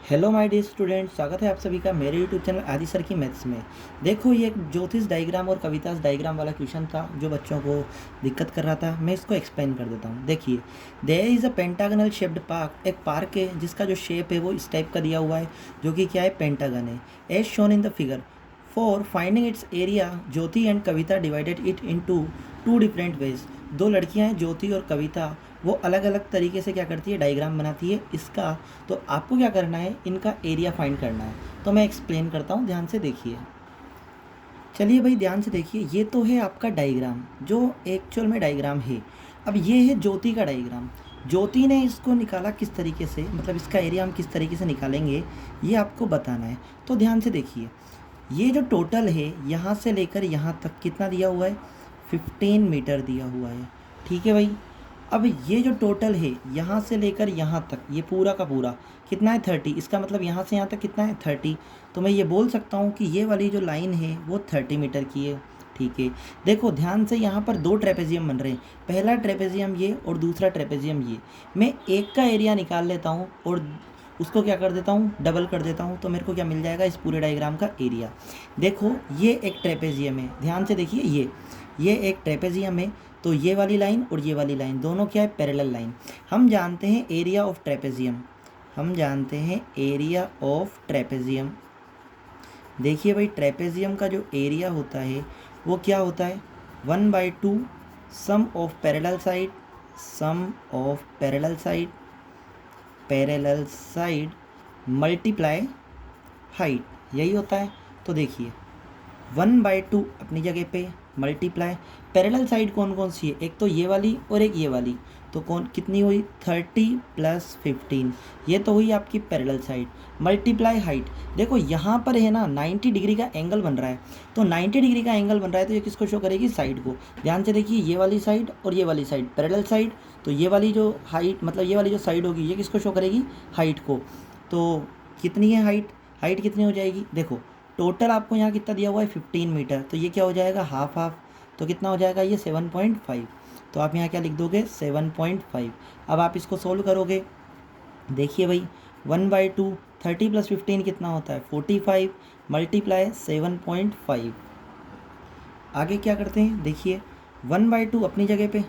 Hello my dear student, स्वागत है आप सभी का मेरे यूट्यूब चैनल आदि सर की मैथ्स में। देखो, ये एक ज्योतिष डायग्राम और कवितास डायग्राम वाला क्वेश्चन था जो बच्चों को दिक्कत कर रहा था। मैं इसको एक्सप्लेन कर देता हूँ। देखिए, there is a pentagonal shaped park. एक पार्क है जिसका जो शेप है वो इस टाइप का दिया हुआ है, जो कि क्या है, पेंटागन है, as shown in the figure. For finding its area, Jyoti and Kavita divided it into two different ways. दो लड़कियां हैं, ज्योति और कविता, वो अलग अलग तरीके से क्या करती है, डायग्राम बनाती है इसका। तो आपको क्या करना है, इनका एरिया फाइंड करना है। तो मैं एक्सप्लेन करता हूँ, ध्यान से देखिए। चलिए भाई, ध्यान से देखिए। ये तो है आपका डायग्राम, जो एक्चुअल में डायग्राम है। अब ये है ज्योति का डायग्राम। ज्योति ने इसको निकाला किस तरीके से, मतलब इसका एरिया हम किस तरीके से निकालेंगे, ये आपको बताना है। तो ध्यान से देखिए, ये जो टोटल है यहाँ से लेकर यहाँ तक कितना दिया हुआ है, 15 मीटर दिया हुआ है। ठीक है भाई। अब ये जो टोटल है यहाँ से लेकर यहाँ तक, ये पूरा का पूरा कितना है, 30। इसका मतलब यहाँ से यहाँ तक कितना है, 30। तो मैं ये बोल सकता हूँ कि ये वाली जो लाइन है वो 30 मीटर की है। ठीक है। देखो ध्यान से, यहाँ पर दो ट्रेपेजियम बन रहे हैं, पहला ट्रेपेजियम ये और दूसरा ट्रेपेजियम ये। मैं एक का एरिया निकाल लेता हूँ और उसको क्या कर देता हूँ, डबल कर देता हूँ। तो मेरे को क्या मिल जाएगा, इस पूरे डायग्राम का एरिया। देखो, ये एक ट्रेपेजियम है, ध्यान से देखिए, ये एक ट्रेपेजियम है। तो ये वाली लाइन और ये वाली लाइन दोनों क्या है, पैरेलल लाइन। हम जानते हैं एरिया ऑफ ट्रेपेजियम, हम जानते हैं एरिया ऑफ ट्रेपेजियम। देखिए भाई, ट्रेपेजियम का जो एरिया होता है वो क्या होता है, 1/2 sum of parallel side, sum of parallel side multiply height, यही होता है। तो देखिए, 1/2 अपनी जगह पे, मल्टीप्लाई पैरेलल साइड कौन कौन सी है, एक तो ये वाली और एक ये वाली। तो कौन कितनी हुई, 30 + 15, ये तो हुई आपकी पैरेलल साइड, मल्टीप्लाई हाइट। देखो यहाँ पर है ना, 90 डिग्री का एंगल बन रहा है। तो 90 डिग्री का एंगल बन रहा है तो ये किसको शो करेगी, साइड को। ध्यान से देखिए, ये वाली साइड और ये वाली साइड पैरेलल साइड। तो ये वाली जो हाइट, मतलब ये वाली जो साइड होगी, ये किसको शो करेगी, हाइट को। तो कितनी है हाइट, हाइट कितनी हो जाएगी, देखो टोटल आपको यहाँ कितना दिया हुआ है, 15 मीटर। तो ये क्या हो जाएगा, हाफ हाफ। तो कितना हो जाएगा, ये 7.5। तो आप यहाँ क्या लिख दोगे, 7.5। अब आप इसको सोल्व करोगे। देखिए भाई, 1/2, 30 + 15 कितना होता है, 45, मल्टीप्लाई 7.5। आगे क्या करते हैं, देखिए 1/2 अपनी जगह पे,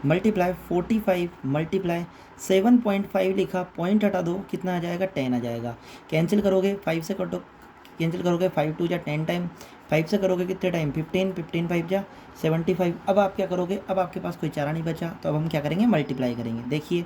मल्टीप्लाई 45, मल्टीप्लाई 7.5 लिखा, पॉइंट हटा दो, कितना आ जाएगा, 10 आ जाएगा। कैंसिल करोगे, 5 से कटो, कैंसिल करोगे, 5 2 जा 10 टाइम, 5 से करोगे कितने टाइम, 15, 15 5 जा 75। अब आप क्या करोगे, अब आपके पास कोई चारा नहीं बचा, तो अब हम क्या करेंगे, मल्टीप्लाई करेंगे। देखिए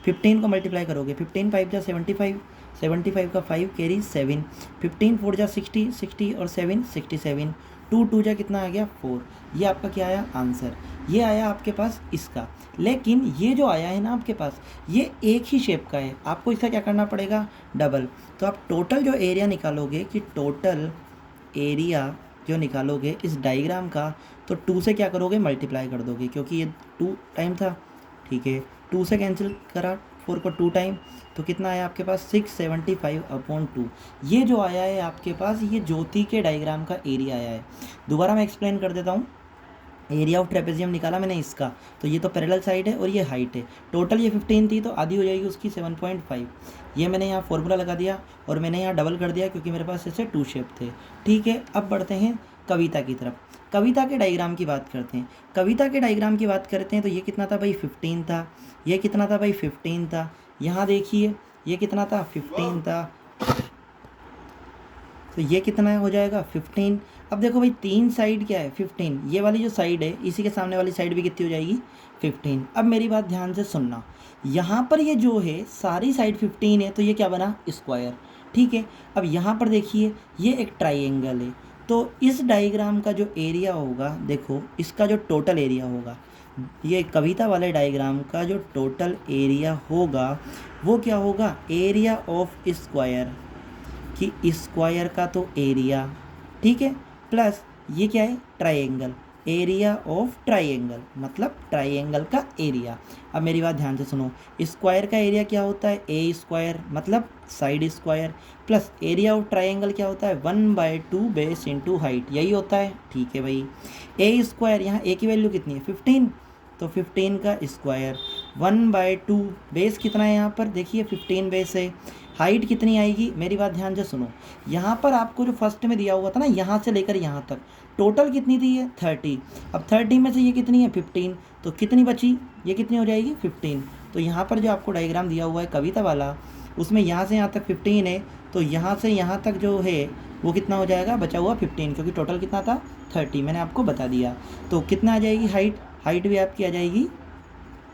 15 को मल्टीप्लाई करोगे, 15 5 जा 75, 75 का 5 कैरी 7, 15 4 जा 60, 60 और 7 67, 2 2 जा कितना आ गया, 4। ये आपका क्या आया, आंसर। ये आया आपके पास इसका। लेकिन ये जो आया है ना आपके पास, ये एक ही शेप का है, आपको इसका क्या करना पड़ेगा, डबल। तो आप टोटल जो एरिया निकालोगे, कि टोटल एरिया जो निकालोगे इस डायग्राम का, तो 2 से क्या करोगे, मल्टीप्लाई कर दोगे, क्योंकि ये 2 टाइम था। ठीक है, 2 से कैंसिल करा, 4 को 2 टाइम, तो कितना आया आपके पास, 675/2। ये जो आया है आपके पास, ये ज्योति के डायग्राम का एरिया आया है। दोबारा मैं एक्सप्लेन कर देता हूँ। एरिया ऑफ ट्रेपेजियम निकाला मैंने इसका, तो ये तो पैरेलल साइड है और ये हाइट है। टोटल ये 15 थी, तो आधी हो जाएगी उसकी 7.5। ये मैंने यहाँ फॉर्मूला लगा दिया और मैंने यहाँ डबल कर दिया, क्योंकि मेरे पास ऐसे 2 शेप थे। ठीक है, अब बढ़ते हैं कविता की तरफ। कविता के डायग्राम की बात करते हैं। कविता के डायग्राम की बात करते हैं तो ये कितना था भाई, 15 था। ये कितना था भाई, 15 था। यहाँ देखिए, ये कितना था, 15 था। तो ये कितना हो जाएगा, 15। अब देखो भाई, 3 साइड क्या है, 15। ये वाली जो साइड है, इसी के सामने वाली साइड भी कितनी हो जाएगी, 15। अब मेरी बात ध्यान से सुनना, यहाँ पर ये जो है सारी साइड 15 है, तो ये क्या बना, स्क्वायर। ठीक है। अब यहाँ पर देखिए, ये एक ट्राइंगल है। तो इस डायग्राम का जो एरिया होगा, देखो इसका जो टोटल एरिया होगा, ये कविता वाले डायग्राम का जो टोटल एरिया होगा वो क्या होगा, एरिया ऑफ स्क्वायर, कि स्क्वायर का तो एरिया, ठीक है, प्लस ये क्या है, ट्राइंगल, एरिया ऑफ ट्राइंगल, मतलब ट्राइंगल का एरिया। अब मेरी बात ध्यान से सुनो, स्क्वायर का एरिया क्या होता है, ए स्क्वायर, मतलब side square, plus area of triangle क्या होता है, 1/2 बेस इंटू हाइट, यही होता है। ठीक है भाई, ए स्क्वायर, यहाँ ए की वैल्यू कितनी है, 15, तो 15 का स्क्वायर, 1/2 बेस कितना है यहाँ पर, देखिए 15 बेस है। हाइट कितनी आएगी, मेरी बात ध्यान से सुनो, यहाँ पर आपको जो फर्स्ट में दिया हुआ था ना, यहाँ से लेकर यहाँ तक टोटल कितनी थी है 30। अब 30 में से ये कितनी है 15, तो कितनी बची, ये कितनी हो जाएगी 15। तो यहाँ पर जो आपको डायग्राम दिया हुआ है कविता वाला, उसमें यहाँ से यहाँ तक 15 है, तो यहाँ से यहाँ तक जो है वो कितना हो जाएगा, बचा हुआ 15, क्योंकि टोटल कितना था 30, मैंने आपको बता दिया। तो कितना आ जाएगी हाइट, हाइट भी आपकी आ जाएगी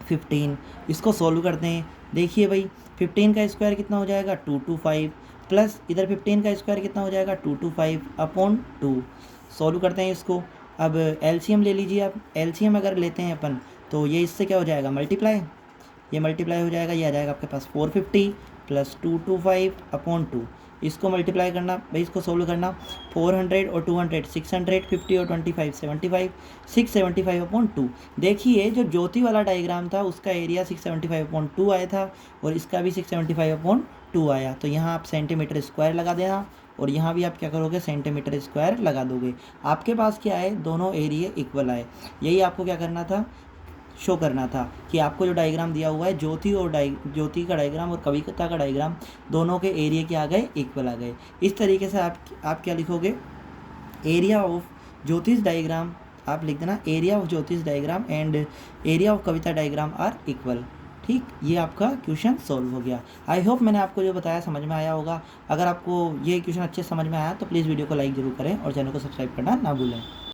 15। इसको सॉल्व करते हैं, देखिए भाई 15 का स्क्वायर कितना हो जाएगा 225, प्लस इधर 15 का स्क्वायर कितना हो जाएगा 225 अपॉन 2। सॉल्व करते हैं इसको। अब एलसीएम ले लीजिए आप, एलसीएम अगर लेते हैं अपन तो ये इससे क्या हो जाएगा मल्टीप्लाई, ये मल्टीप्लाई हो जाएगा, ये आ जाएगा आपके पास 450 प्लस 225 अपॉन 2। इसको मल्टीप्लाई करना भाई, इसको सोल्व करना, 400 और 200 650 और 25 75, 675 अपॉन 2। देखिए जो ज्योति वाला डायग्राम था उसका एरिया 675 अपॉन 2 आया था, और इसका भी 675 अपॉन 2 आया। तो यहाँ आप सेंटीमीटर स्क्वायर लगा देना, और यहाँ भी आप क्या करोगे सेंटीमीटर स्क्वायर लगा दोगे। आपके पास क्या है, दोनों एरिया इक्वल आए। यही आपको क्या करना था, शो करना था कि आपको जो डायग्राम दिया हुआ है ज्योति और ज्योति का डायग्राम और कविता का डायग्राम, दोनों के एरिया क्या आ गए, इक्वल आ गए। इस तरीके से आप क्या लिखोगे, एरिया ऑफ ज्योतिष डायग्राम, आप लिख देना area of Jyoti's diagram and area of Kavita diagram are equal. ठीक, ये आपका क्वेश्चन सॉल्व हो गया। आई होप मैंने आपको जो बताया समझ में आया होगा। अगर आपको ये क्वेश्चन अच्छे समझ में आया तो प्लीज़ वीडियो को लाइक ज़रूर करें और चैनल को सब्सक्राइब करना ना भूलें।